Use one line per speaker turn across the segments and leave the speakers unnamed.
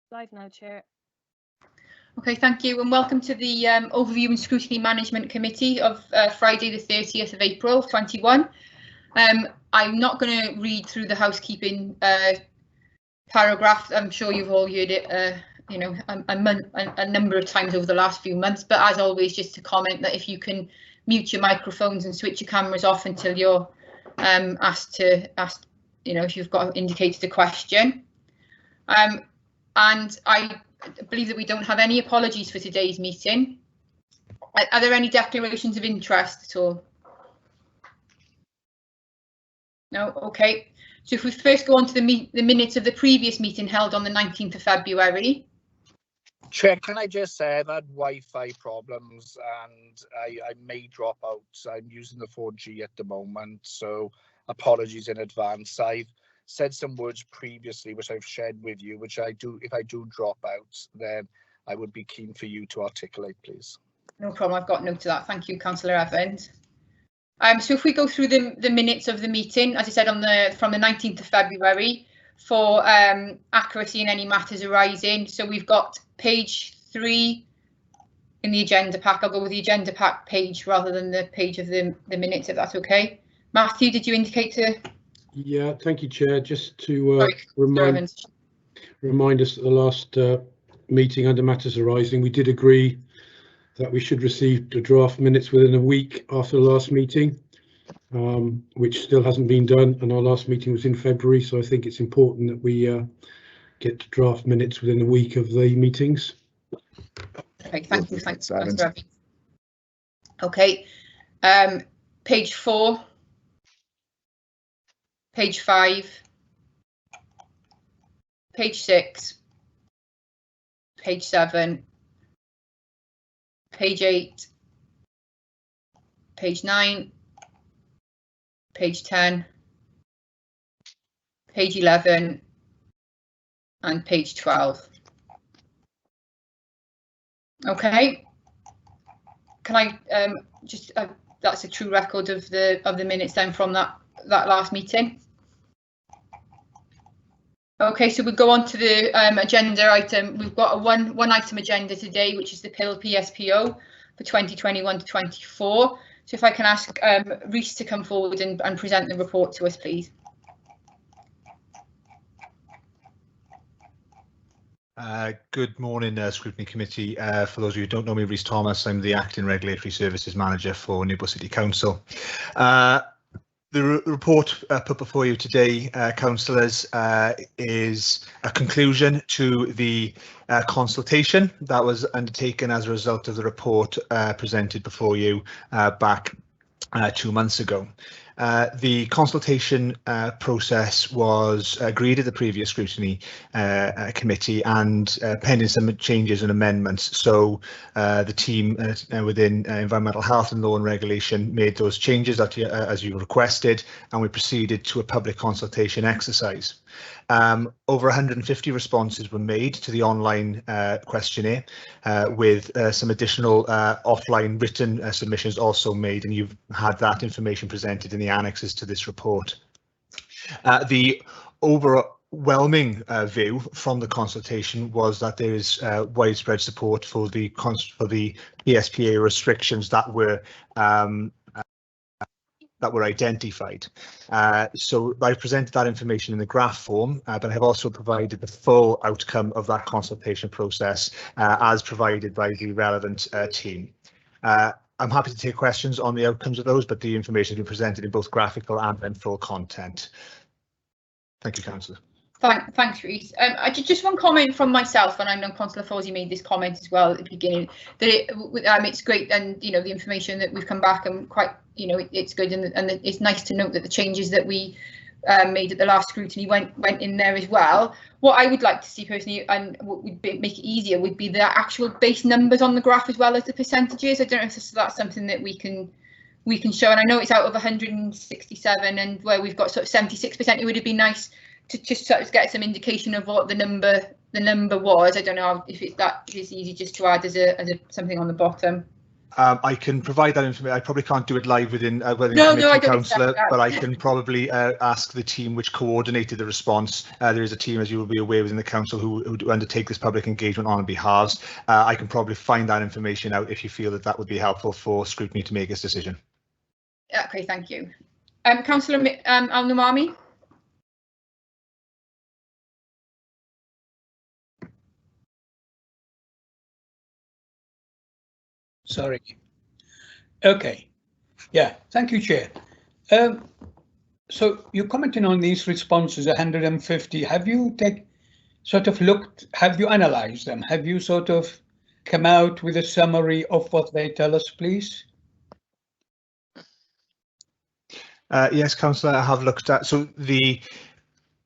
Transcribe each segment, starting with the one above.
Live now, Chair.
Okay, thank you, and welcome to the Overview and Scrutiny Management Committee of Friday the 30th of April 21. I'm not going to read through the housekeeping paragraph. I'm sure you've all heard it you know, a number of times over the last few months, but as always, just to comment that if you can mute your microphones and switch your cameras off until you're asked, you know, if you've got indicated a question. And I believe that we don't have any apologies for today's meeting. Are there any declarations of interest at all? No, okay. So if we first go on to the minutes of the previous meeting held on the 19th of February.
Chair, can I just say I've had Wi-Fi problems and I may drop out. I'm using the 4G at the moment, so apologies in advance. I've said some words previously which I've shared with you, which if I do drop out, then I would be keen for you to articulate, please.
No problem, I've got note of that. Thank you, Councillor Evans. So if we go through the minutes of the meeting, as I said, from the 19th of February, for accuracy in any matters arising. So we've got page 3 in the agenda pack. I'll go with the agenda pack page rather than the page of the minutes, if that's okay. Matthew, did you indicate to?
Yeah, thank you, Chair. Just to remind us at the last meeting under matters arising, we did agree that we should receive the draft minutes within a week after the last meeting, which still hasn't been done, and our last meeting was in February, so I think it's important that we get to draft minutes within a week of the meetings.
Okay, thank you. Thanks, Councillor Evans. Okay, page 4, page 5, page 6, page 7, page 8, page 9, page 10, page 11, and page 12. Okay, can I just that's a true record of the minutes then from that last meeting. Okay, so we'll go on to the agenda item. We've got a one item agenda today, which is the PIL PSPO for 2021 to 24. So if I can ask Rhys to come forward and present the report to us, please.
Good morning, Scrutiny Committee. For those of you who don't know me, Rhys Thomas, I'm the Acting Regulatory Services Manager for Newport City Council. The report put before you today, councillors, is a conclusion to the consultation that was undertaken as a result of the report presented before you back 2 months ago. The consultation process was agreed at the previous scrutiny committee and pending some changes and amendments. So the team within Environmental Health and Law and Regulation made those changes that as you requested, and we proceeded to a public consultation exercise. Over 150 responses were made to the online questionnaire, with some additional offline written submissions also made, and you've had that information presented in the annexes to this report. The overwhelming view from the consultation was that there is widespread support for the PSPA restrictions that were identified. So I presented that information in the graph form, but I have also provided the full outcome of that consultation process as provided by the relevant team. I'm happy to take questions on the outcomes of those, but the information has been presented in both graphical and full content. Thank you, Councillor.
Thanks, Rhys. Just one comment from myself, and I know Councillor Fawzi made this comment as well at the beginning, that it's great, and you know, the information that we've come back and quite, you know, it's good, and it's nice to note that the changes that we made at the last scrutiny went in there as well. What I would like to see personally, and what would make it easier, would be the actual base numbers on the graph as well as the percentages. I don't know if that's something that we can show, and I know it's out of 167, and where we've got sort of 76%, it would have been nice to just sort of get some indication of what the number was. I don't know if it's easy just to add as a something on the bottom.
I can provide that information. I probably can't do it live within
No, I don't,
councillor, but I can probably ask the team which coordinated the response. There is a team, as you will be aware, within the council who undertake this public engagement on behalves. I can probably find that information out if you feel that that would be helpful for Scrutiny to make its decision.
Okay, thank you. Councillor Al-Numami.
Sorry. Okay. Yeah, thank you, Chair. So you're commenting on these responses, 150. Have you have you analysed them? Have you sort of come out with a summary of what they tell us, please?
Yes, councillor, I have looked at. So the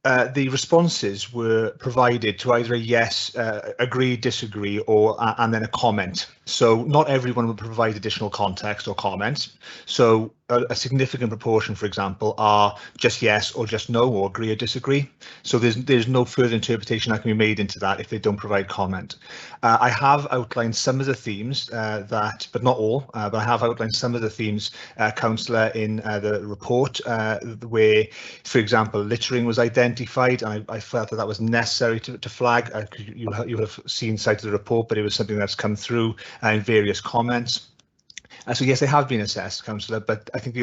responses were provided to either a yes, agree, disagree, or and then a comment. So not everyone will provide additional context or comments. So a significant proportion, for example, are just yes or just no, or agree or disagree. So there's no further interpretation that can be made into that if they don't provide comment. I have outlined some of the themes but not all, but I have outlined some of the themes, councillor, in the report, where, for example, littering was identified, and I felt that was necessary to flag. You have seen sight of the report, but it was something that's come through in various comments. So yes, they have been assessed, councillor, but I think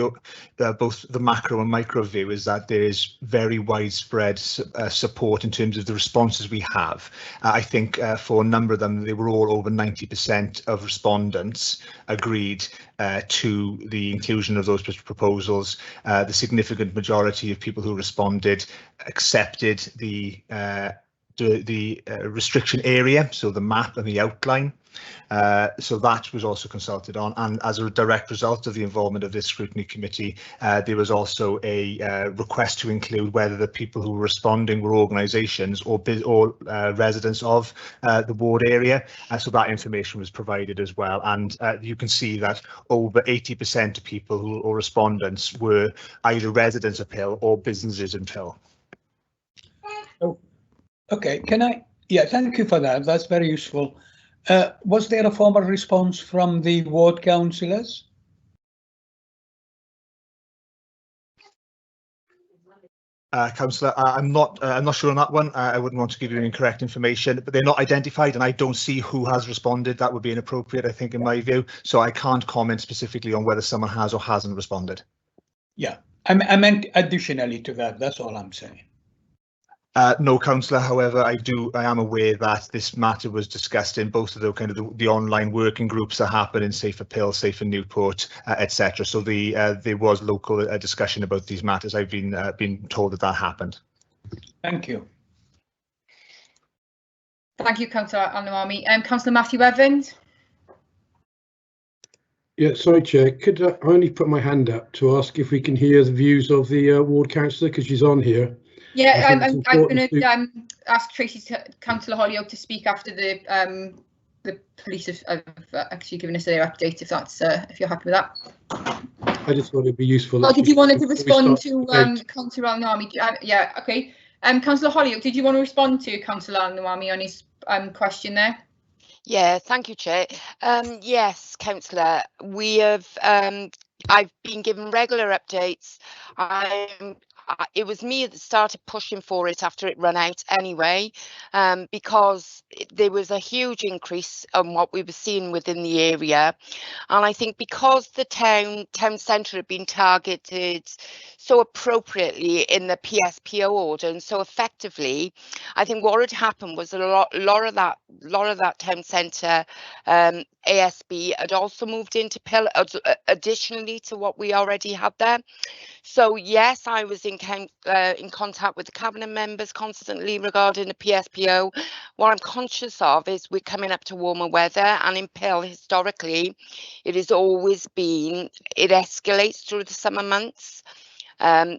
both the macro and micro view is that there is very widespread support in terms of the responses we have. I think for a number of them, they were all over 90% of respondents agreed to the inclusion of those proposals. The significant majority of people who responded accepted the restriction area, so the map and the outline. So that was also consulted on, and as a direct result of the involvement of this scrutiny committee, there was also a request to include whether the people who were responding were organisations or residents of the ward area. So that information was provided as well, and you can see that over 80% of people or respondents were either residents of Pill or businesses in Pill.
Oh, okay. Can I? Yeah, thank you for that. That's very useful. Was there a formal response from the ward councillors?
Councillor, I'm not sure on that one. I wouldn't want to give you incorrect information, but they're not identified, and I don't see who has responded. That would be inappropriate, I think, in my view. So I can't comment specifically on whether someone has or hasn't responded.
Yeah, I meant additionally to that. That's all I'm saying.
No, councillor. However, I am aware that this matter was discussed in both of the online working groups that happen in Safer Pill, Safer Newport, etc. So there was local discussion about these matters. I've been told that happened.
Thank you.
Thank you, Councillor Al-Numami. Councillor Matthew Evans.
Yeah, sorry, Chair. Could I only put my hand up to ask if we can hear the views of the ward councillor, because she's on here.
Yeah, I'm going to ask Councillor Holyoke to speak after the police have actually given us their update. If that's if you're happy with that.
I just thought it'd be useful.
Oh, did you want to respond to Councillor Al-Numami? Yeah, okay. Councillor Holyoke, did you want to respond to Councillor Al-Numami on his question there?
Yeah, thank you, Chair. Yes, Councillor, we have. I've been given regular updates. It was me that started pushing for it after it ran out anyway, because there was a huge increase on what we were seeing within the area. And I think because the town centre had been targeted so appropriately in the PSPO order and so effectively, I think what had happened was a lot of that town centre ASB had also moved into Pill, additionally to what we already had there. So yes, I was in contact with the cabinet members constantly regarding the PSPO. What I'm conscious of is we're coming up to warmer weather, and in Pill historically, it has always been, it escalates through the summer months.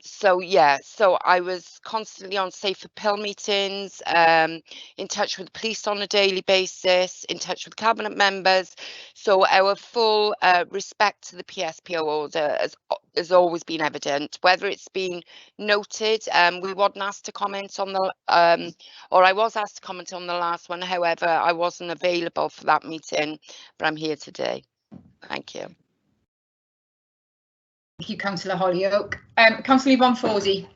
So yeah, so I was constantly on Safer Pill meetings, in touch with the police on a daily basis, in touch with cabinet members. So our full respect to the PSPO order has always been evident. Whether it's been noted, we wasn't asked to comment on the, or I was asked to comment on the last one. However, I wasn't available for that meeting, but I'm here today. Thank you.
Thank you, Councillor Holyoke. Councillor Yvonne Fawsey.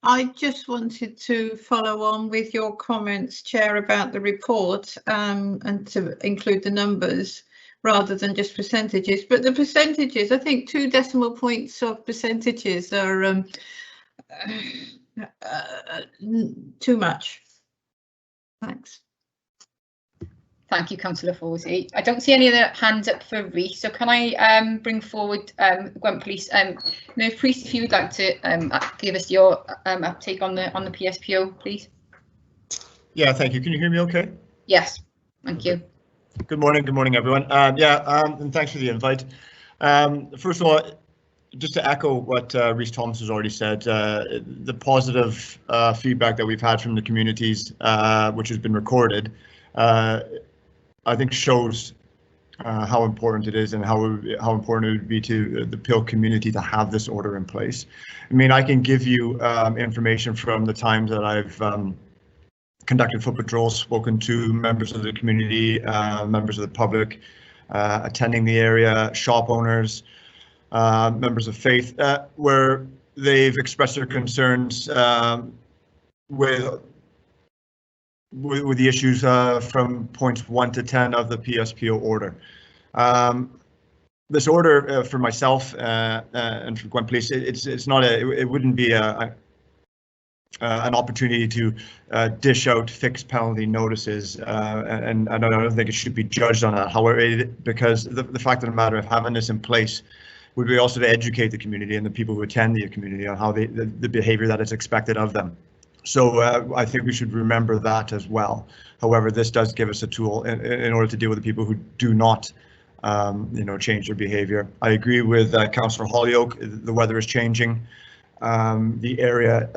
I just wanted to follow on with your comments, Chair, about the report and to include the numbers rather than just percentages. But the percentages, I think 2 decimal points of percentages are too much. Thanks.
Thank you, Councillor Fawsey. I don't see any other hands up for Reece, so can I bring forward Gwent Police? Merv Priest, if you would like to give us your uptake on the PSPO, please.
Yeah, thank you. Can you hear me okay?
Yes, thank you.
Good morning, everyone. And thanks for the invite. First of all, just to echo what Reece Thomas has already said, the positive feedback that we've had from the communities, which has been recorded, I think shows how important it is and how important it would be to the Peel community to have this order in place. I mean, I can give you information from the times that I've conducted foot patrols, spoken to members of the community, members of the public, attending the area, shop owners, members of faith, where they've expressed their concerns with the issues from points 1 to 10 of the PSPO order. This order for myself and for Gwent Police, it's not it wouldn't be an opportunity to dish out fixed penalty notices, and I don't think it should be judged on that. However, because the fact of the matter of having this in place would be also to educate the community and the people who attend the community on how the behaviour that is expected of them. So I think we should remember that as well. However, this does give us a tool in order to deal with the people who do not, change their behaviour. I agree with Councillor Holyoke. The weather is changing. The area,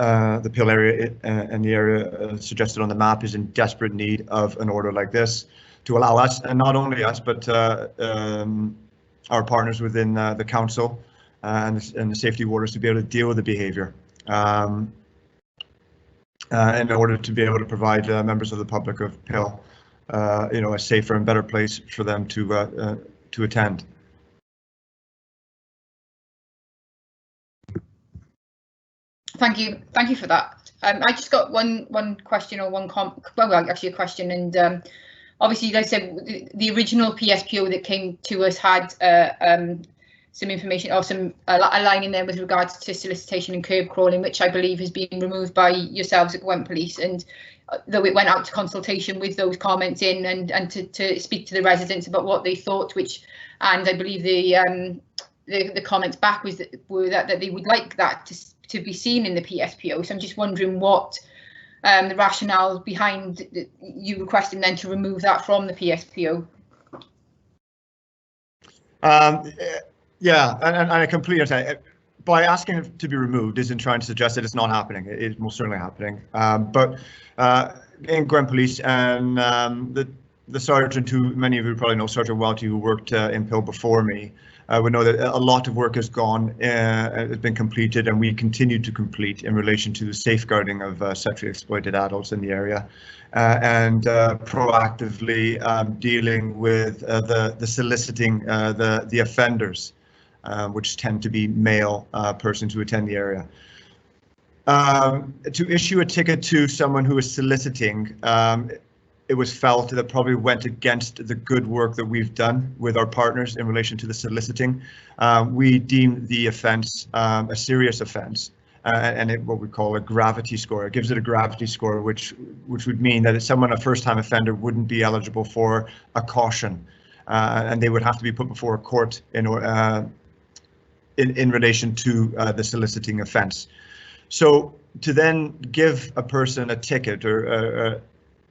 the Peel area, and the area suggested on the map is in desperate need of an order like this to allow us, and not only us, but our partners within the council and the safety warders to be able to deal with the behaviour. In order to be able to provide members of the public of Peel, a safer and better place for them to attend.
Thank you for that. I just got one question or actually a question, and obviously, like I said, the original PSPO that came to us had some information or a line in there with regards to solicitation and curb crawling, which I believe has been removed by yourselves at Gwent Police. And though it went out to consultation with those comments in and to speak to the residents about what they thought, and I believe the comments back were that they would like that to be seen in the PSPO. So I'm just wondering what the rationale behind you requesting then to remove that from the PSPO.
Yeah, and I completely understand. By asking it to be removed isn't trying to suggest that it's not happening. It is most certainly happening. But in Gwent Police and the sergeant, who many of you probably know, Sergeant Welty, who worked in Peel before me, would know that a lot of work has been completed, and we continue to complete in relation to the safeguarding of sexually exploited adults in the area, and proactively dealing with the soliciting the offenders, which tend to be male persons who attend the area. To issue a ticket to someone who is soliciting, it was felt that probably went against the good work that we've done with our partners in relation to the soliciting. We deem the offence a serious offence, and what we call a gravity score. It gives it a gravity score, which would mean that someone, a first-time offender, wouldn't be eligible for a caution, and they would have to be put before a court in relation to the soliciting offence. So to then give a person a ticket, or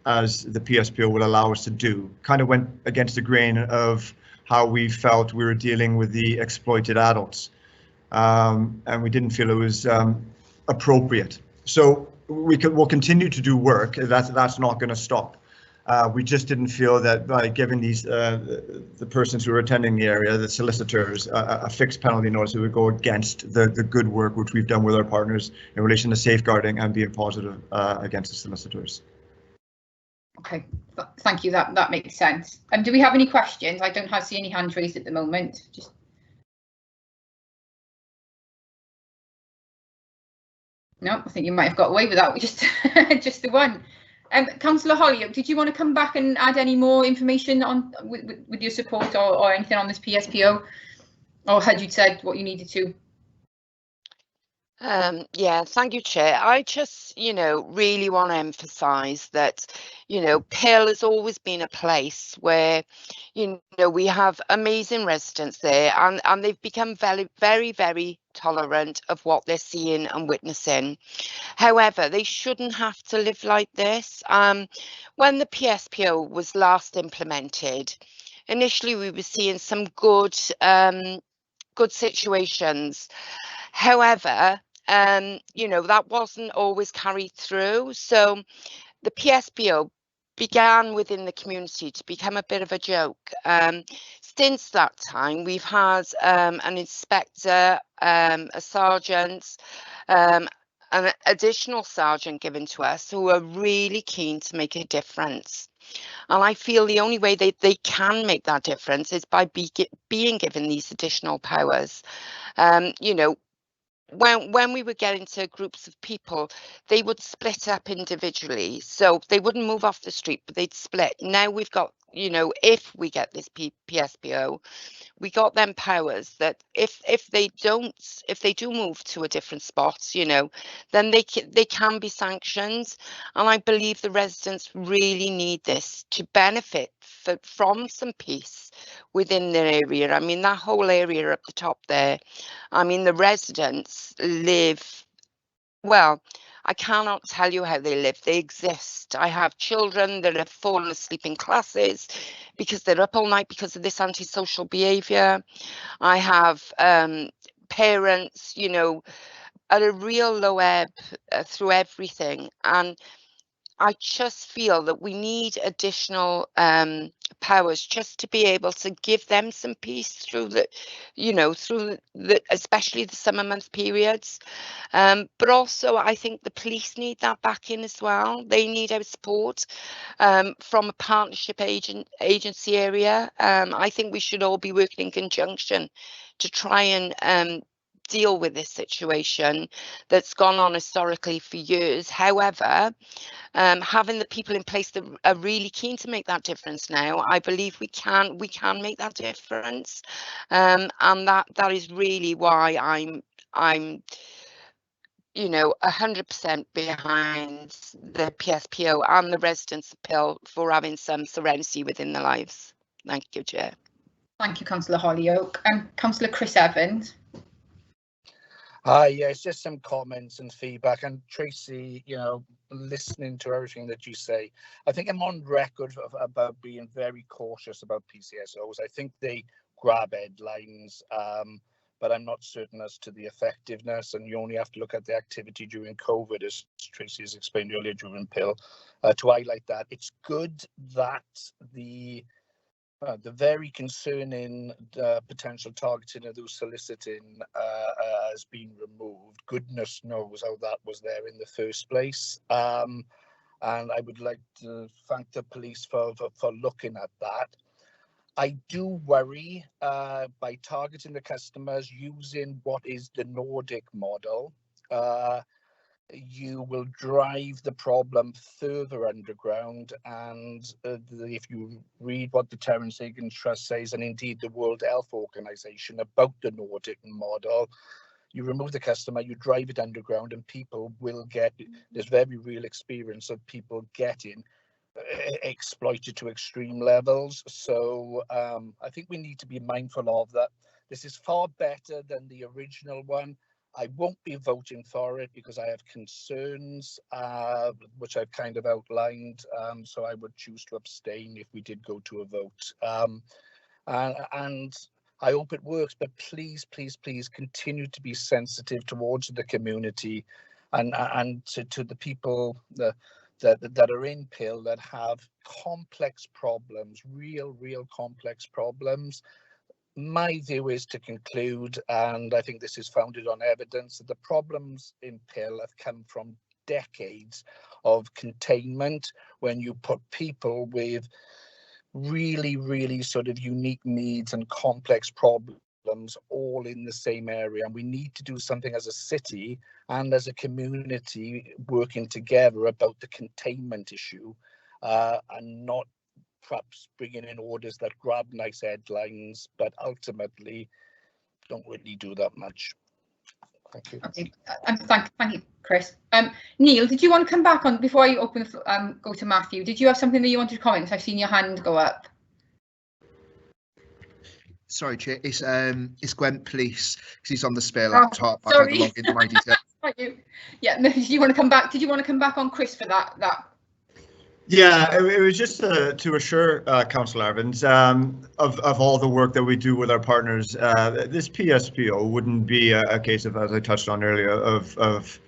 as the PSPO will allow us to do, kind of went against the grain of how we felt we were dealing with the exploited adults, and we didn't feel it was appropriate. So we'll continue to do work. That's not going to stop. We just didn't feel that by giving these the persons who are attending the area, the solicitors, a fixed penalty notice, it would go against the good work which we've done with our partners in relation to safeguarding and being positive against the solicitors.
Okay, thank you. That makes sense. Do we have any questions? I don't see any hands raised at the moment. Just no, I think you might have got away with that. Just just the one. Councillor Holyoke, did you want to come back and add any more information on with your support or anything on this PSPO, or had you said what you needed to?
Yeah, thank you, Chair. I just, really want to emphasise that, Peel has always been a place where, we have amazing residents there, and they've become very, very, very tolerant of what they're seeing and witnessing. However, they shouldn't have to live like this. When the PSPO was last implemented, initially we were seeing some good situations. However, that wasn't always carried through. So the PSPO began within the community to become a bit of a joke. Since that time, we've had an inspector, a sergeant, an additional sergeant given to us who are really keen to make a difference. And I feel the only way they can make that difference is by being given these additional powers. When we were getting to groups of people, they would split up individually. So they wouldn't move off the street, but they'd split. Now we've got, if we get this PSPO, we got them powers that if they do move to a different spot, then they can be sanctioned. And I believe the residents really need this to benefit from some peace within their area. I mean, that whole area up the top there, I mean, the residents live, well, I cannot tell you how they live. They exist. I have children that have fallen asleep in classes because they're up all night because of this antisocial behaviour. I have parents, at a real low ebb through everything. And I just feel that we need additional powers just to be able to give them some peace through the, especially the summer month periods. But also, I think the police need that backing as well. They need our support from a partnership agency area. I think we should all be working in conjunction to try and deal with this situation that's gone on historically for years. However, having the people in place that are really keen to make that difference now, I believe we can make that difference, and that is really why I'm 100% behind the PSPO and the residents of Peel for having some serenity within their lives. Thank you, Chair.
Thank you, Councillor Holyoke. Councillor Chris Evans.
Hi, yeah, it's just some comments and feedback. And Tracy, listening to everything that you say, I think I'm on record about being very cautious about PCSOs. I think they grab headlines, but I'm not certain as to the effectiveness. And you only have to look at the activity during COVID, as Tracy has explained earlier, during Peel, to highlight that. It's good that the very concerning potential targeting of those soliciting has been removed. Goodness knows how that was there in the first place. And I would like to thank the police for looking at that. I do worry by targeting the customers using what is the Nordic model. You will drive the problem further underground, and if you read what the Terence Higgins Trust says, and indeed the World Health Organization, about the Nordic model, you remove the customer, you drive it underground, and people will get this very real experience of people getting exploited to extreme levels. So I think we need to be mindful of that. This is far better than the original one. I won't be voting for it because I have concerns, which I've kind of outlined. So I would choose to abstain if we did go to a vote. And I hope it works, but please, please, please continue to be sensitive towards the community and to the people that are in Peel that have complex problems, real complex problems. My view is to conclude, and I think this is founded on evidence, that the problems in Peel have come from decades of containment when you put people with really sort of unique needs and complex problems all in the same area. And we need to do something as a city and as a community working together about the containment issue, and not perhaps bringing in orders that grab nice headlines but ultimately don't really do that much. Thank you.
Okay, thank you, Chris. Neil, did you want to come back on before I open the go to Matthew? Did you have something that you wanted to comment? I've seen your hand go up.
Sorry, Chair. It's Gwent Police because he's on the spare laptop.
Oh, sorry.
I log into my details.
Thank you. Yeah. No, did you want to come back? Did you want to come back on Chris for that?
Yeah, it was just to assure Councillor Evans of all the work that we do with our partners. This PSPO wouldn't be a case of, as I touched on earlier, of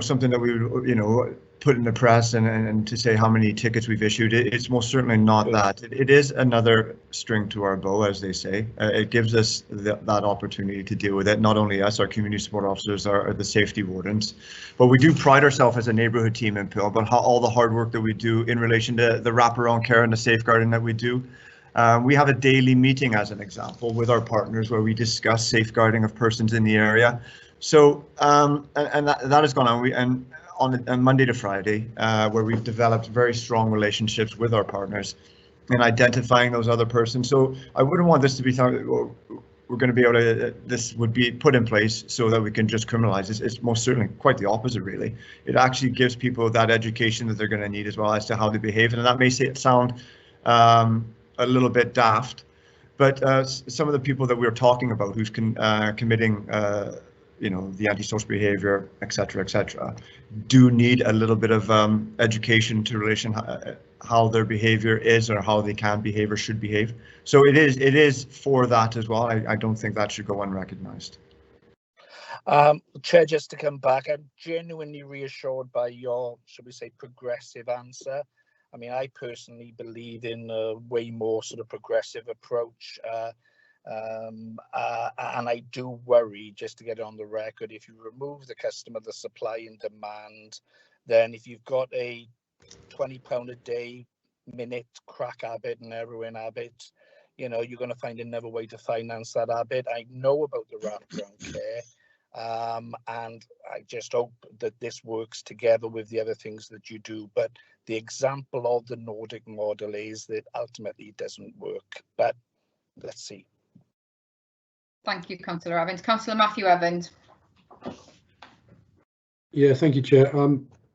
something that we would put in the press and to say how many tickets we've issued. It's most certainly not that. It is another string to our bow, as they say. It gives us that opportunity to deal with it. Not only us, our community support officers are the safety wardens, but we do pride ourselves as a neighbourhood team in Peel, but all the hard work that we do in relation to the wraparound care and the safeguarding that we do. We have a daily meeting, as an example, with our partners where we discuss safeguarding of persons in the area. So, and that has gone on. On Monday to Friday, where we've developed very strong relationships with our partners in identifying those other persons. So I wouldn't want this to be something we're going to be able to, this would be put in place so that we can just criminalize this. It's most certainly quite the opposite, really. It actually gives people that education that they're going to need as well as to how they behave. And that may sound a little bit daft, but some of the people that we're talking about who's committing the antisocial behavior, etc., do need a little bit of education to relation how their behavior is or how they can behave or should behave. So it is for that as well. I don't think that should go unrecognized.
Chair, just to come back, I'm genuinely reassured by your, should we say, progressive answer. I mean, I personally believe in a way more sort of progressive approach. And I do worry, just to get it on the record, if you remove the customer, the supply and demand, then if you've got a £20 a day minute crack habit and heroin habit, you're going to find another way to finance that habit. I know about the wraparound care, and I just hope that this works together with the other things that you do. But the example of the Nordic model is that ultimately it doesn't work. But let's see.
Thank you, Councillor Evans. Councillor Matthew Evans.
Yeah, thank you, Chair.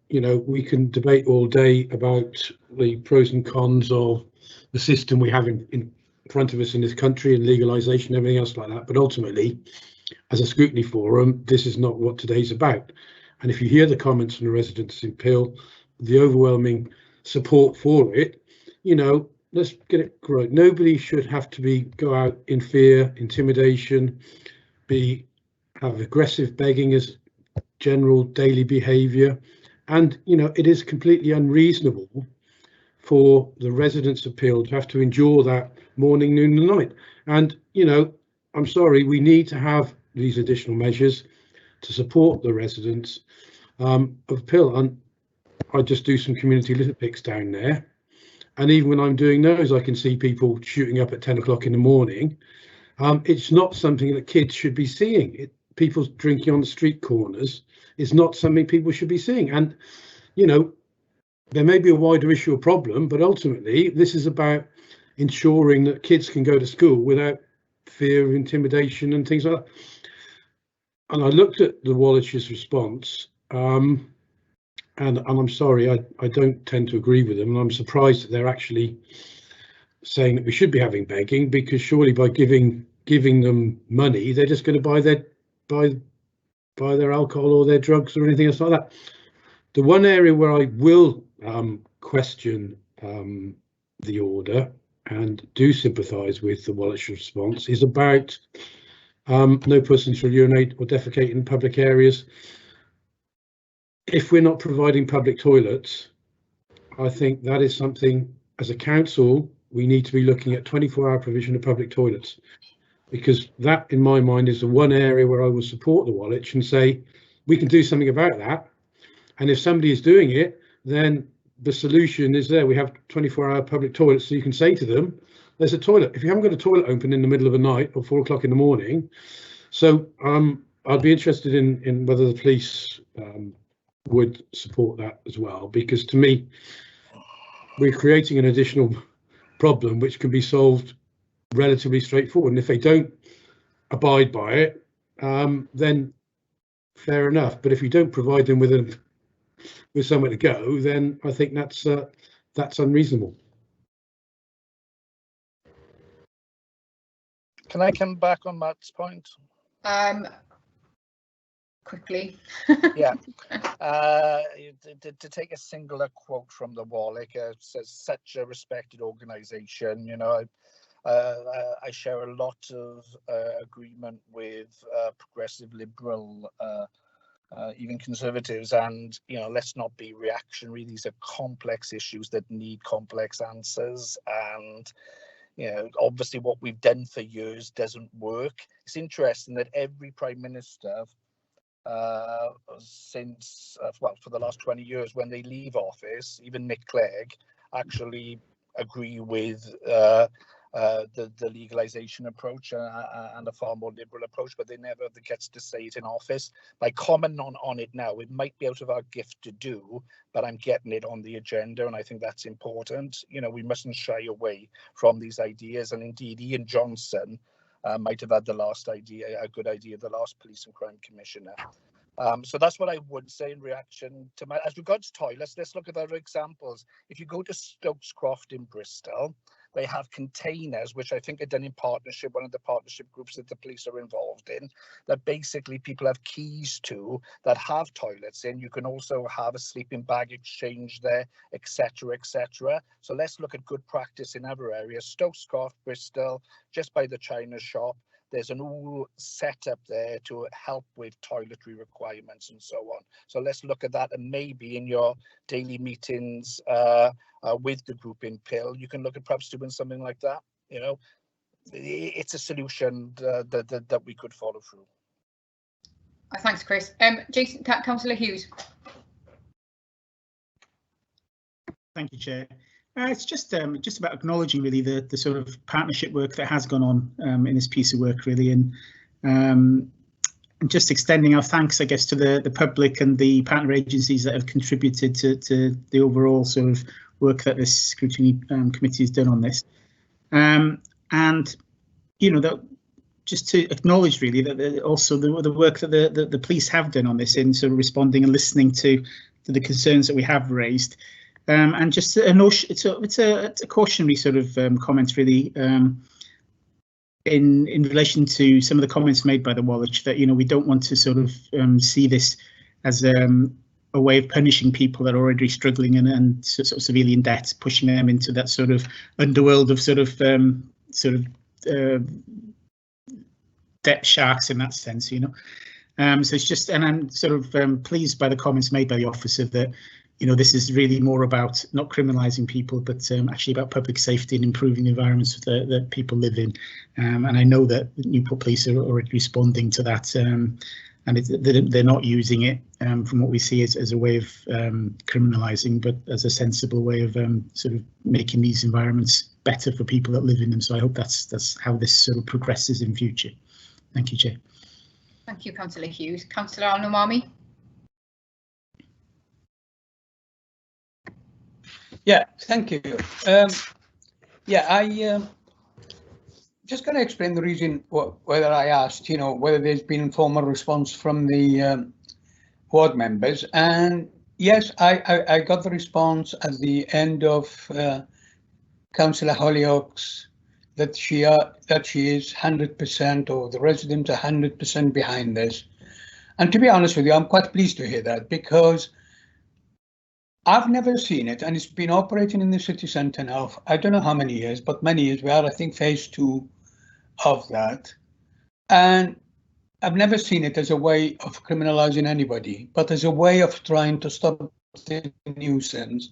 We can debate all day about the pros and cons of the system we have in front of us in this country and legalisation and everything else like that. But ultimately, as a scrutiny forum, this is not what today's about. And if you hear the comments from the residents in Peel, the overwhelming support for it, let's get it right. Nobody should have to go out in fear, intimidation, have aggressive begging as general daily behaviour. And, it is completely unreasonable for the residents of Peel to have to endure that morning, noon and night. And, I'm sorry, we need to have these additional measures to support the residents of Peel. And I just do some community litter picks down there. And even when I'm doing those, I can see people shooting up at 10 o'clock in the morning. It's not something that kids should be seeing. People drinking on the street corners is not something people should be seeing. And, there may be a wider issue or problem, but ultimately this is about ensuring that kids can go to school without fear of intimidation and things like that. And I looked at the Wallach's response. And I'm sorry, I don't tend to agree with them, and I'm surprised that they're actually saying that we should be having begging, because surely by giving them money, they're just going to buy their alcohol or their drugs or anything else like that. The one area where I will question the order and do sympathise with the Wallace response is about no person shall urinate or defecate in public areas. If we're not providing public toilets, I think that is something, as a council, we need to be looking at 24-hour provision of public toilets, because that, in my mind, is the one area where I will support the Woolwich and say, we can do something about that. And if somebody is doing it, then the solution is there. We have 24-hour public toilets, so you can say to them, there's a toilet. If you haven't got a toilet open in the middle of the night or 4 o'clock in the morning. So I'd be interested in whether the police would support that as well, because to me, we're creating an additional problem which can be solved relatively straightforward. And if they don't abide by it, then fair enough. But if you don't provide them with somewhere to go, then I think that's unreasonable.
Can I come back on Matt's point?
Quickly.
Yeah. To take a singular quote from the Warwick, says such a respected organisation. You know, I share a lot of agreement with progressive liberal, even conservatives, and you know, let's not be reactionary. These are complex issues that need complex answers, and you know, obviously what we've done for years doesn't work. It's interesting that every Prime Minister since, well, for the last 20 years, when they leave office, even Nick Clegg, actually agree with the legalisation approach and a far more liberal approach, but they never have the guts to say it in office. By comment on it now, it might be out of our gift to do, but I'm getting it on the agenda, and I think that's important. You know, we mustn't shy away from these ideas, and indeed Ian Johnson might have had the last idea, a good idea, the last Police and Crime Commissioner. So that's what I would say in reaction to my, as regards toilets, let's look at other examples. If you go to Stokescroft in Bristol, they have containers, which I think are done in partnership, one of the partnership groups that the police are involved in, that basically people have keys to that have toilets in. You can also have a sleeping bag exchange there, etc., etc. So let's look at good practice in other areas. Stokescroft, Bristol, just by the China shop, there's an all set up there to help with toiletry requirements and so on. So let's look at that, and maybe in your daily meetings with the group in Pill, you can look at perhaps doing something like that. You know, it's a solution that we could follow through.
Thanks, Chris. Jason, Councillor Hughes.
Thank you, Chair. It's just about acknowledging really the sort of partnership work that has gone on in this piece of work, really, and just extending our thanks, I guess, to the public and the partner agencies that have contributed to the overall sort of work that this scrutiny committee has done on this, and you know, that just to acknowledge really that also the work that the police have done on this in sort of responding and listening to the concerns that we have raised. And just a notion, it's a cautionary sort of comment really in relation to some of the comments made by the Wallich, that, you know, we don't want to sort of see this as a way of punishing people that are already struggling and sort of severely in debt, pushing them into that sort of underworld of sort of debt sharks in that sense, you know. So it's just, and I'm sort of pleased by the comments made by the officer that, you know, this is really more about not criminalising people, but actually about public safety and improving the environments that people live in. And I know that Newport Police are already responding to that, and they're not using it from what we see as a way of criminalising, but as a sensible way of sort of making these environments better for people that live in them. So I hope that's how this sort of progresses in future. Thank you, Chair.
Thank you, Councillor Hughes. Councillor Al-Nomami.
Yeah, thank you. Yeah, I just going to explain the reason whether I asked, you know, whether there's been formal response from the ward members. And yes, I got the response at the end of Councillor Hollyoaks that she is 100%, or the residents are 100% behind this. And to be honest with you, I'm quite pleased to hear that, because I've never seen it, and it's been operating in the city centre now, I don't know how many years, but many years. We are, I think, phase 2 of that. And I've never seen it as a way of criminalising anybody, but as a way of trying to stop the nuisance.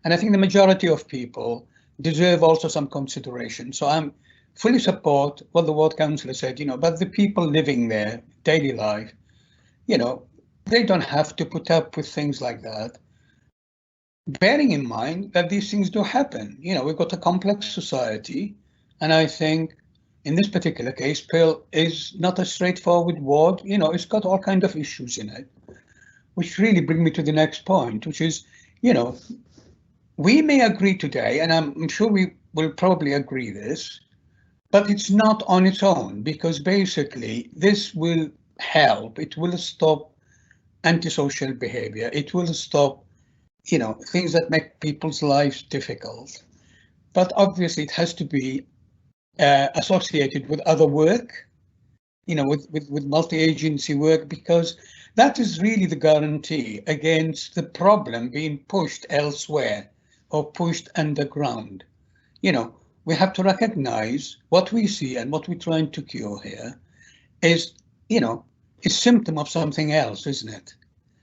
And I think the majority of people deserve also some consideration. So I'm fully support what the ward councillor said, you know, but the people living there, daily life, you know, they don't have to put up with things like that. Bearing in mind that these things do happen. You know, we've got a complex society, and I think in this particular case, Pearl is not a straightforward ward. You know, it's got all kinds of issues in it, which really bring me to the next point, which is, you know, we may agree today, and I'm sure we will probably agree this, but it's not on its own, because basically this will help. It will stop antisocial behavior. It will stop, you know, things that make people's lives difficult. But obviously it has to be associated with other work, you know, with multi-agency work, because that is really the guarantee against the problem being pushed elsewhere or pushed underground. You know, we have to recognize what we see and what we're trying to cure here is, you know, a symptom of something else, isn't it?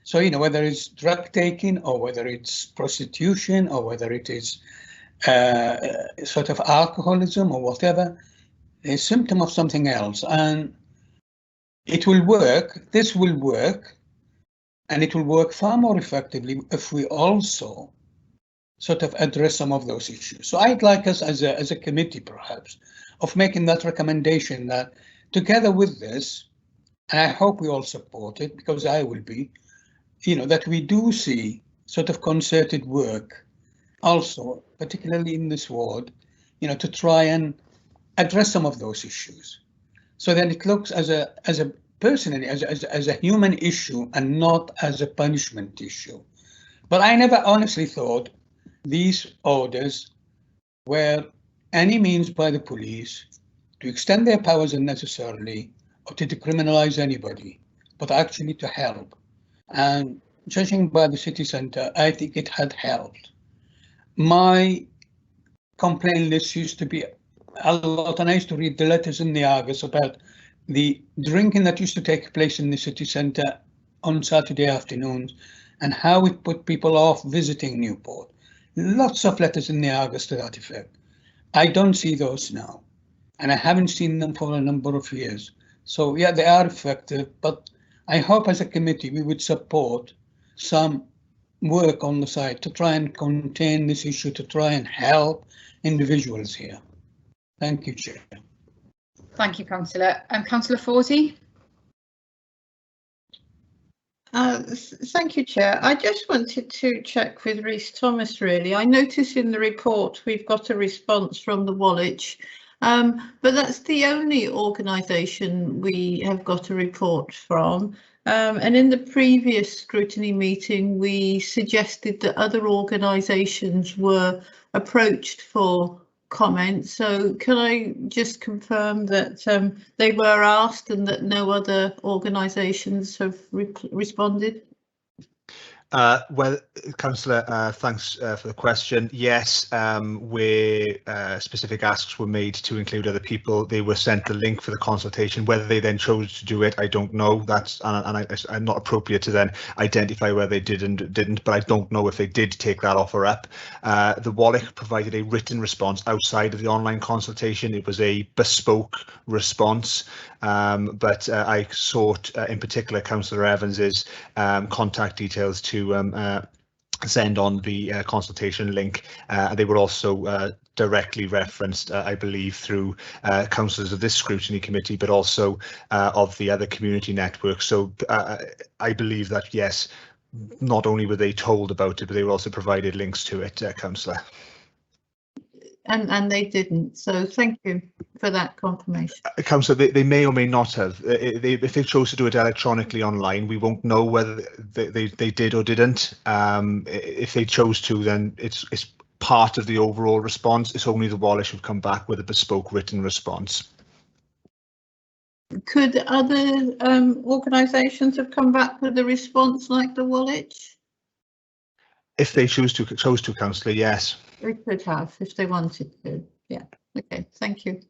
So, you know, whether it's drug taking or whether it's prostitution or whether it is sort of alcoholism or whatever, a symptom of something else. And it will work, this will work, and it will work far more effectively if we also sort of address some of those issues. So I'd like us as a committee, perhaps, of making that recommendation that together with this, and I hope we all support it, because I will be, you know, that we do see sort of concerted work also, particularly in this ward, you know, to try and address some of those issues. So then it looks as a personally, as a human issue and not as a punishment issue. But I never honestly thought these orders were any means by the police to extend their powers unnecessarily or to decriminalize anybody, but actually to help. And judging by the city centre, I think it had helped. My complaint list used to be a lot, and I used to read the letters in the Argus about the drinking that used to take place in the city centre on Saturday afternoons and how it put people off visiting Newport. Lots of letters in the Argus to that effect. I don't see those now, and I haven't seen them for a number of years. So yeah, they are effective, but I hope as a committee we would support some work on the side to try and contain this issue, to try and help individuals here. Thank you, Chair.
Thank you, Councillor. Councillor Fawzi.
Thank you, Chair. I just wanted to check with Rhys Thomas, really. I notice in the report we've got a response from the Woolwich, but that's the only organisation we have got a report from. And in the previous scrutiny meeting, we suggested that other organisations were approached for comment. So can I just confirm that they were asked and that no other organisations have responded?
Well, Councillor, thanks for the question. Yes, where specific asks were made to include other people, they were sent the link for the consultation. Whether they then chose to do it, I don't know. That's I'm not appropriate to then identify whether they did and didn't, but I don't know if they did take that offer up. The Warwick provided a written response outside of the online consultation. It was a bespoke response, but I sought in particular Councillor Evans's contact details to send on the consultation link. They were also directly referenced, I believe, through councillors of this scrutiny committee, but also of the other community networks. So I believe that, yes, not only were they told about it, but they were also provided links to it, Councillor.
And they didn't, so thank you for that confirmation.
Councillor, they may or may not have. If they chose to do it electronically online, we won't know whether they did or didn't. If they chose to, then it's part of the overall response. It's only the Woolwich who've come back with a bespoke written response.
Could other organisations have come back with a response like the Woolwich?
If they chose to, Councillor, yes.
They could have if they wanted to. Yeah. Okay. Thank you.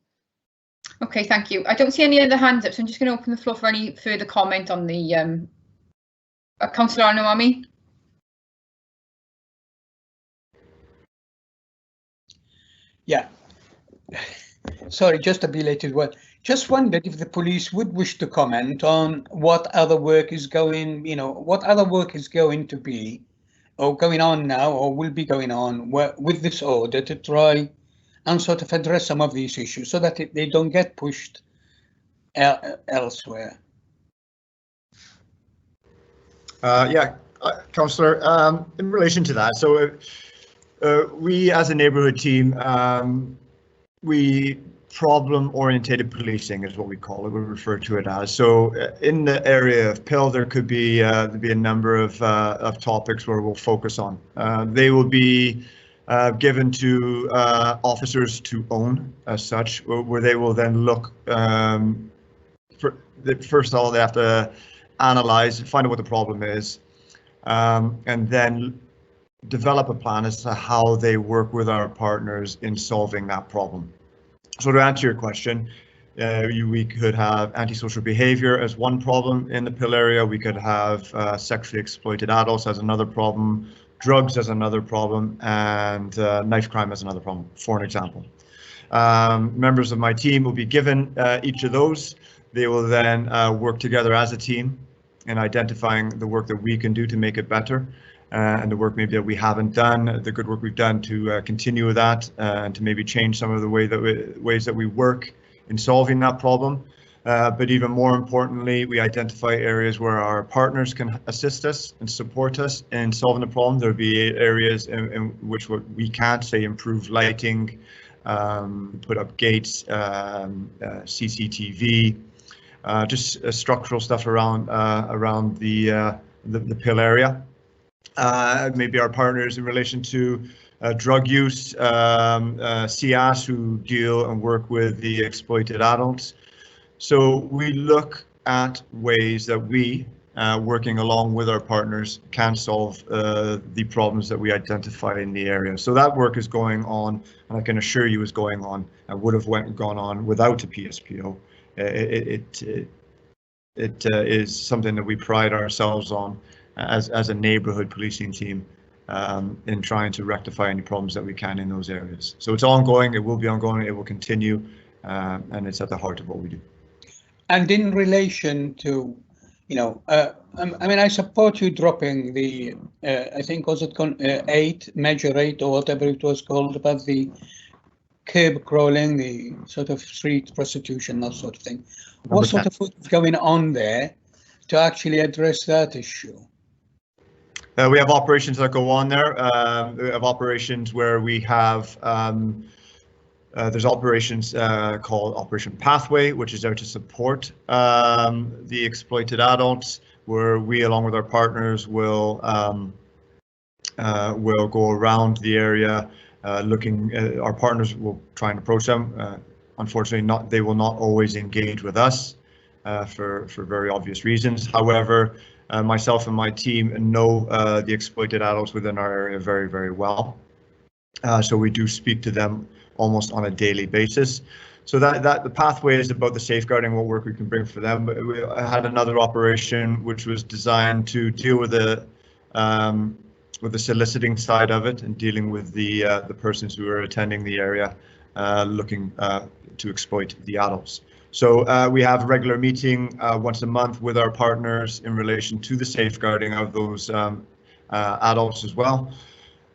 Okay. Thank you. I don't see any other hands up, so I'm just going to open the floor for any further comment on the Councillor Anawami.
Yeah. Sorry, just a belated one. just wondered if the police would wish to comment on what other work is going, what other work is going to be, or going on now, or will be going on with this order to try and sort of address some of these issues so that they don't get pushed elsewhere.
Yeah, Councillor, in relation to that, so we as a neighbourhood team, we problem-orientated policing is what we call it, we refer to it as. So in the area of Pill, there could be a number of topics where we'll focus on. They will be given to officers to own as such, where they will then look, first of all, they have to analyze, find out what the problem is, and then develop a plan as to how they work with our partners in solving that problem. So to answer your question, we could have antisocial behavior as one problem in the Pill area. We could have sexually exploited adults as another problem, drugs as another problem, and knife crime as another problem, for an example. Members of my team will be given each of those. They will then work together as a team in identifying the work that we can do to make it better. And the work maybe that we haven't done, the good work we've done to continue with that, and to maybe change some of the ways that we work in solving that problem. But even more importantly, we identify areas where our partners can assist us and support us in solving the problem. There'll be areas in which we can't, say, improve lighting, put up gates, CCTV, just structural stuff around the Pill area. Maybe our partners in relation to drug use, CS, who deal and work with the exploited adults. So we look at ways that we, working along with our partners, can solve the problems that we identify in the area. So that work is going on, and I can assure you is going on, and would have gone on without a PSPO. It is something that we pride ourselves on as a neighbourhood policing team, in trying to rectify any problems that we can in those areas. So it's ongoing, it will be ongoing, it will continue, and it's at the heart of what we do.
And in relation to, I mean, I support you dropping the, I think, was it Measure 8 or whatever it was called, about the curb crawling, the sort of street prostitution, that sort of thing. What sort of work is going on there to actually address that issue?
We have operations that go on there. We have operations where we have, there's operations called Operation Pathway, which is there to support the exploited adults, where we, along with our partners, will go around the area looking. Our partners will try and approach them. Unfortunately, they will not always engage with us for very obvious reasons. However, myself and my team know the exploited adults within our area very, very well. So we do speak to them almost on a daily basis. So that the pathway is about the safeguarding, what work we can bring for them. But we had another operation which was designed to deal with the soliciting side of it, and dealing with the persons who are attending the area, looking to exploit the adults. So we have a regular meeting once a month with our partners in relation to the safeguarding of those adults as well.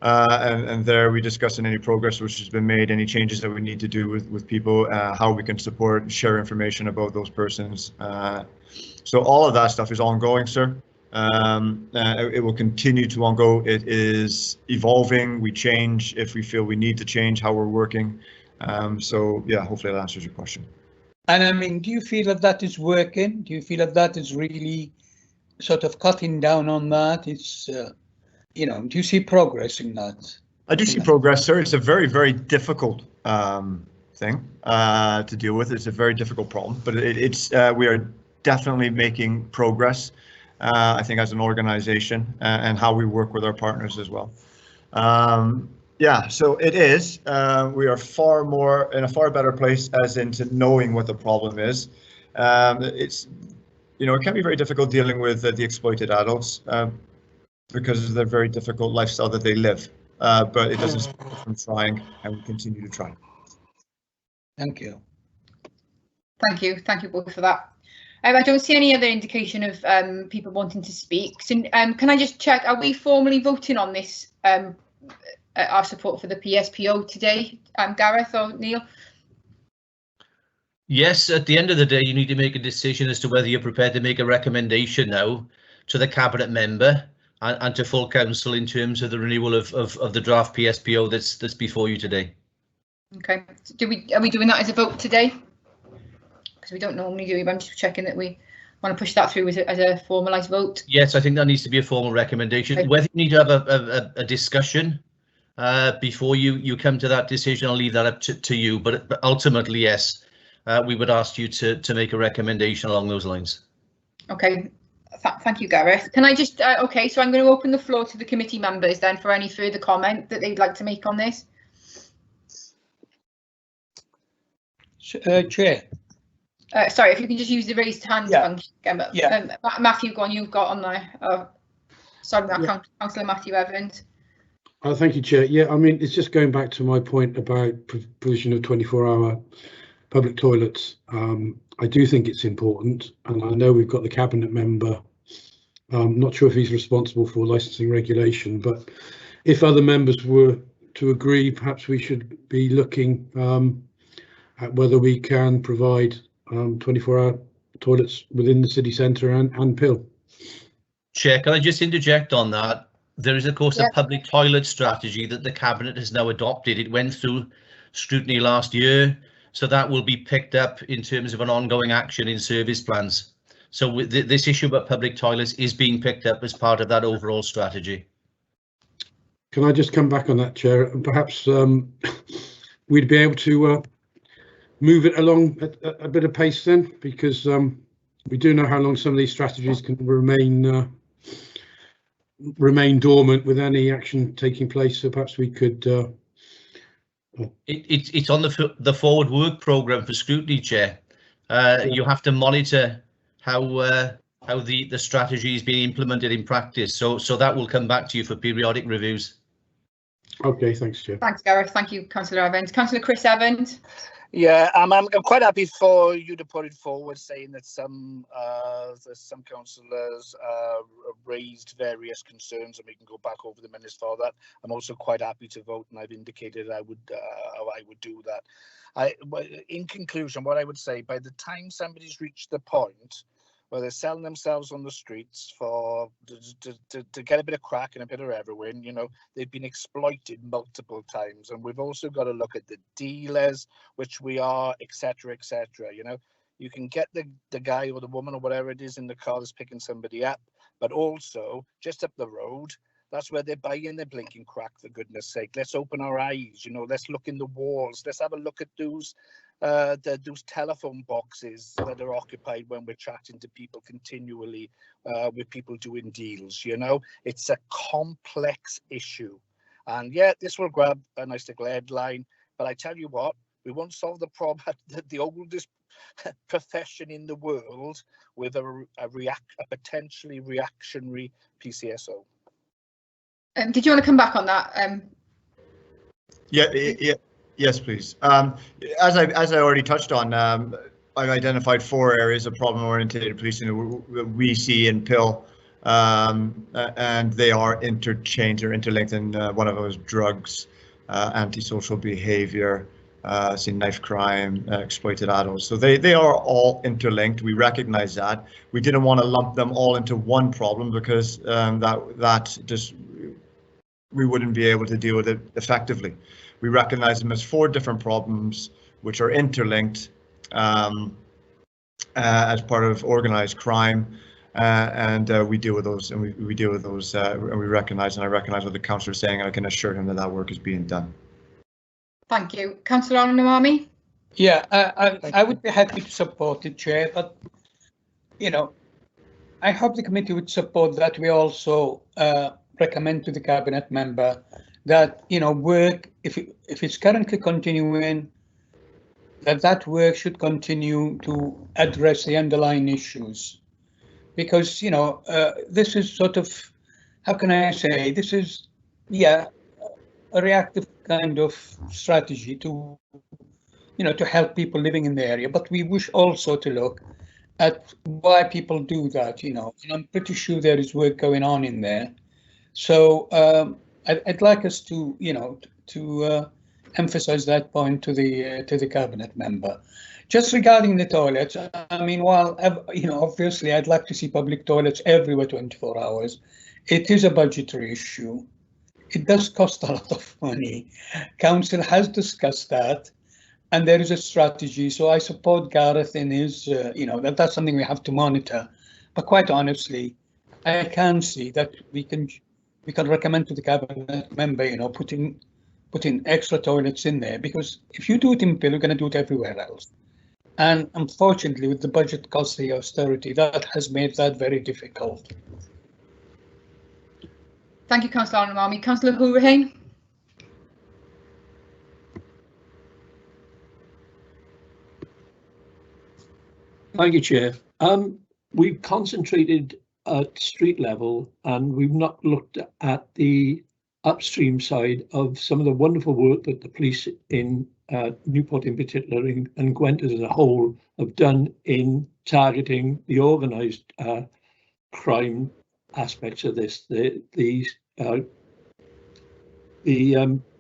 And there we discuss any progress which has been made, any changes that we need to do with people, how we can support and share information about those persons. So all of that stuff is ongoing, sir. It will continue to ongo. It is evolving. We change if we feel we need to change how we're working. So yeah, hopefully that answers your question.
And I mean, do you feel that that is working? Do you feel that that is really sort of cutting down on that? It's, do you see progress in that?
I do see progress, sir. It's a very, very difficult thing to deal with. It's a very difficult problem, but we are definitely making progress, I think, as an organization, and how we work with our partners as well. Yeah, so it is. We are in a far better place as into knowing what the problem is. It can be very difficult dealing with the exploited adults because of their very difficult lifestyle that they live. But it doesn't stop us from trying, and we continue to try.
Thank you.
Thank you both for that. I don't see any other indication of people wanting to speak. So, can I just check, are we formally voting on this, our support for the PSPO today, Gareth or Neil?
Yes, at the end of the day, you need to make a decision as to whether you're prepared to make a recommendation now to the cabinet member and to full council in terms of the renewal of the draft PSPO that's before you today.
Okay, are we doing that as a vote today? Because we don't normally do it, but I'm just checking that we want to push that through as a formalised vote.
Yes, I think that needs to be a formal recommendation. Okay. Whether you need to have a discussion before you come to that decision, I'll leave that up to you. But ultimately, yes, we would ask you to make a recommendation along those lines.
Okay, thank you, Gareth. Can I just, okay, so I'm going to open the floor to the committee members then for any further comment that they'd like to make on this.
Chair.
Sorry, if you can just use the raised hand function again. Yeah. Matthew, go on, you've got on there. Sorry, Councillor Matthew Evans.
Thank you, Chair. Yeah, I mean, it's just going back to my point about provision of 24-hour public toilets. I do think it's important, and I know we've got the cabinet member. I'm not sure if he's responsible for licensing regulation, but if other members were to agree, perhaps we should be looking at whether we can provide 24-hour toilets within the city centre and Pill.
Chair, can I just interject on that? There is, of course, a public toilet strategy that the Cabinet has now adopted. It went through scrutiny last year, so that will be picked up in terms of an ongoing action in service plans. So with this issue about public toilets is being picked up as part of that overall strategy.
Can I just come back on that, Chair? And perhaps we'd be able to move it along at a bit of pace then, because we do know how long some of these strategies can remain dormant with any action taking place. So perhaps we could.
It's on the forward work programme for scrutiny, Chair. You have to monitor how the strategy is being implemented in practice. So that will come back to you for periodic reviews.
Okay, thanks, Chair.
Thanks, Gareth. Thank you, Councillor Evans. Councillor Chris Evans.
Yeah, I'm quite happy for you to put it forward, saying that some councillors raised various concerns, and we can go back over the minutes for that. I'm also quite happy to vote, and I've indicated I would do that. In conclusion, what I would say, by the time somebody's reached the point where they're selling themselves on the streets to get a bit of crack and a bit of heroin, you know, they've been exploited multiple times. And we've also got to look at the dealers, which we are, etc., etc. You know, you can get the guy or the woman or whatever it is in the car that's picking somebody up, but also just up the road, that's where they're buying their blinking crack, for goodness sake. Let's open our eyes, you know, let's look in the walls, let's have a look at those telephone boxes that are occupied when we're chatting to people continually, with people doing deals. You know, it's a complex issue, and yeah, this will grab a nice little headline, but I tell you what, we won't solve the problem the oldest profession in the world with a potentially reactionary PCSO.
Did you want to come back on that?
Yes, please. As I already touched on, I've identified 4 areas of problem-oriented policing that we see in Pill, and they are interchanged or interlinked. And one of those drugs, antisocial behaviour, knife crime, exploited adults. So they are all interlinked. We recognise that. We didn't want to lump them all into one problem because that just we wouldn't be able to deal with it effectively. We recognize them as 4 different problems which are interlinked as part of organized crime, and we deal with those, and we deal with those, and we recognize, and I recognize what the councillor is saying, and I can assure him that work is being done.
Thank you. Councillor Anamami?
Yeah, I would be happy to support it, Chair, but, you know, I hope the committee would support that. We also recommend to the cabinet member that, you know, work, if it's currently continuing, that work should continue to address the underlying issues, because, you know, this is sort of, how can I say, this is, yeah, a reactive kind of strategy to to help people living in the area. But we wish also to look at why people do that, and I'm pretty sure there is work going on in there. So I'd like us to, emphasize that point to the cabinet member. Just regarding the toilets, I mean, while obviously I'd like to see public toilets everywhere 24 hours. It is a budgetary issue. It does cost a lot of money. Council has discussed that, and there is a strategy. So I support Gareth in his, that's something we have to monitor. But quite honestly, I can see that we can recommend to the cabinet member, putting extra toilets in there, because if you do it in Peel, you're going to do it everywhere else. And unfortunately, with the budget cost, the austerity, that has made that very difficult.
Thank you, Councillor Al-Namami. Councillor Hourihane.
Thank you, Chair. We've concentrated at street level and we've not looked at the upstream side of some of the wonderful work that the police in Newport in particular and Gwent as a whole have done in targeting the organised crime aspects of this. The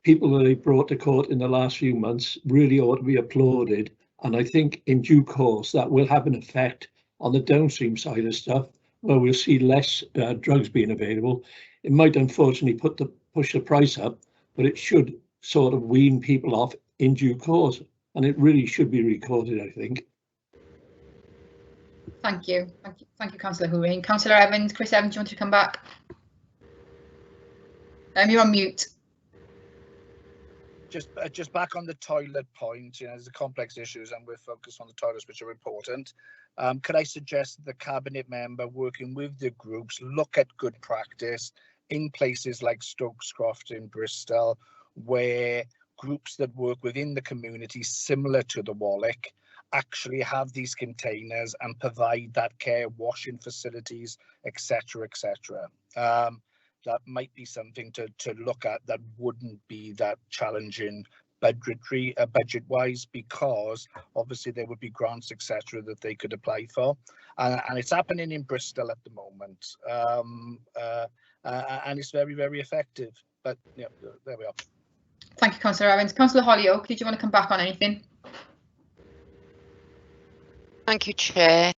people that they brought to court in the last few months really ought to be applauded, and I think in due course that will have an effect on the downstream side of stuff, where we'll see less drugs being available. It might unfortunately push the price up, but it should sort of wean people off in due course, and it really should be recorded, I think.
Thank you, Councillor Hourihane. Councillor Evans, Chris Evans, do you want to come back? You're on mute.
Just back on the toilet point, there's the complex issues and we're focused on the toilets, which are important. Could I suggest that the cabinet member working with the groups look at good practice in places like Stoke Scroft in Bristol, where groups that work within the community similar to the Wallick actually have these containers and provide that care, washing facilities, etc., etc. That might be something to look at that wouldn't be that challenging budget-wise, because obviously there would be grants, etc., that they could apply for. And it's happening in Bristol at the moment. And it's very, very effective. But yeah, there we are.
Thank you, Councillor Evans. Councillor Hollyoak, did you want to come back on anything?
Thank you, Chair.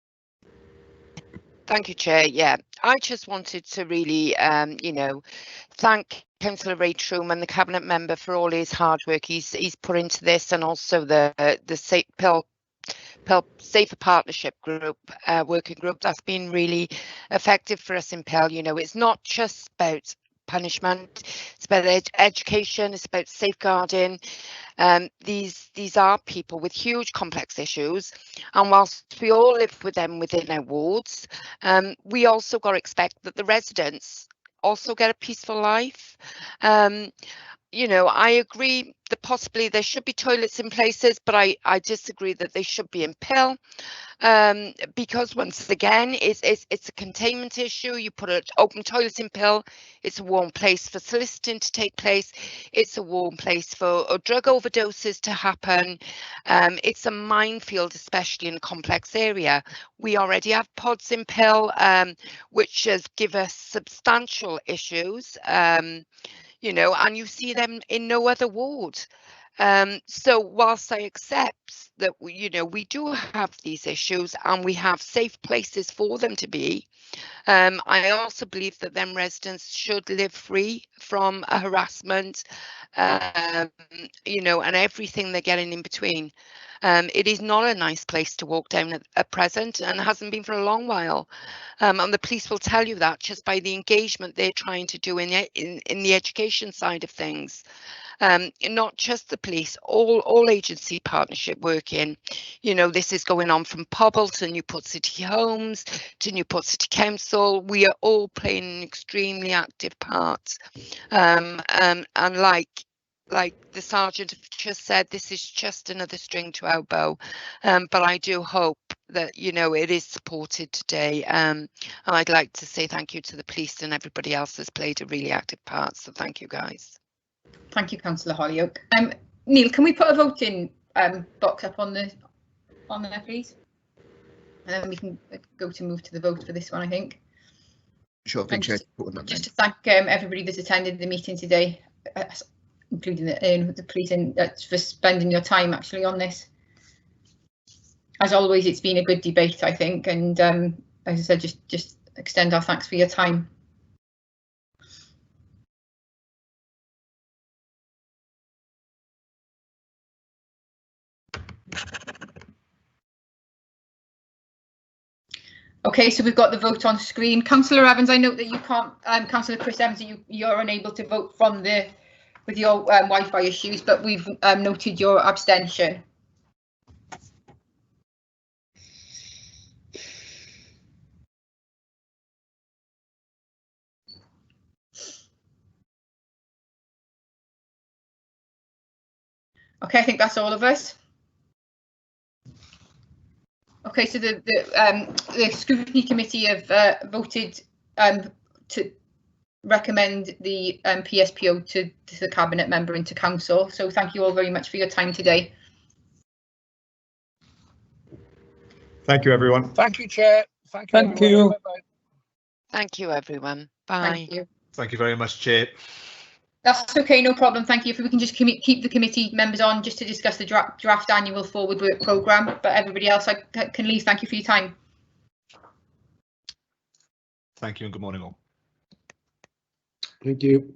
Thank you, Chair. Yeah, I just wanted to really, thank Councillor Ray Truman, the cabinet member, for all his hard work he's put into this, and also the Safer Partnership group, working group. That's been really effective for us in Pell. It's not just about punishment, it's about education, it's about safeguarding. These are people with huge complex issues, and whilst we all live with them within our wards, we also got to expect that the residents also get a peaceful life. I agree that possibly there should be toilets in places, but I disagree that they should be in Pell, because once again, it's a containment issue. You put an open toilet in Pell, it's a warm place for soliciting to take place. It's a warm place for drug overdoses to happen. It's a minefield, especially in a complex area. We already have pods in Pell, which has given us substantial issues. And you see them in no other ward. So whilst I accept that, we do have these issues and we have safe places for them to be, I also believe that them residents should live free from harassment, and everything they're getting in between. It is not a nice place to walk down at present, and hasn't been for a long while. And the police will tell you that just by the engagement they're trying to do in the education side of things. Not just the police, all agency partnership working. This is going on from Pobble to Newport City Homes to Newport City Council. We are all playing an extremely active part. And like the Sergeant just said, this is just another string to our bow. But I do hope that, it is supported today. And I'd like to say thank you to the police and everybody else that's played a really active part. So thank you, guys.
Thank you, Councillor Hollyoak. Neil, can we put a vote in box up on there, please, and then we can move to the vote for this one, I think.
Sure thing, Chair.
Just to thank everybody that's attended the meeting today, including the police, for spending your time actually on this. As always, it's been a good debate, I think, and as I said, just extend our thanks for your time. Okay, so we've got the vote on screen. Councillor Evans, I note that you can't, Councillor Chris Evans, you're unable to vote from with your Wi-Fi issues, but we've noted your abstention. Okay, I think that's all of us. Okay, so the Scrutiny Committee have voted to recommend the PSPO to the Cabinet Member and to Council. So thank you all very much for your time today.
Thank you, everyone.
Thank you, Chair. Thank you.
Thank you.
Bye-bye.
Thank you, everyone. Bye.
Thank you.
Thank you very much, Chair.
That's okay, no problem. Thank you. If we can just keep the committee members on just to discuss the draft annual forward work programme, but everybody else I can leave. Thank you for your time.
Thank you and good morning all.
Thank you.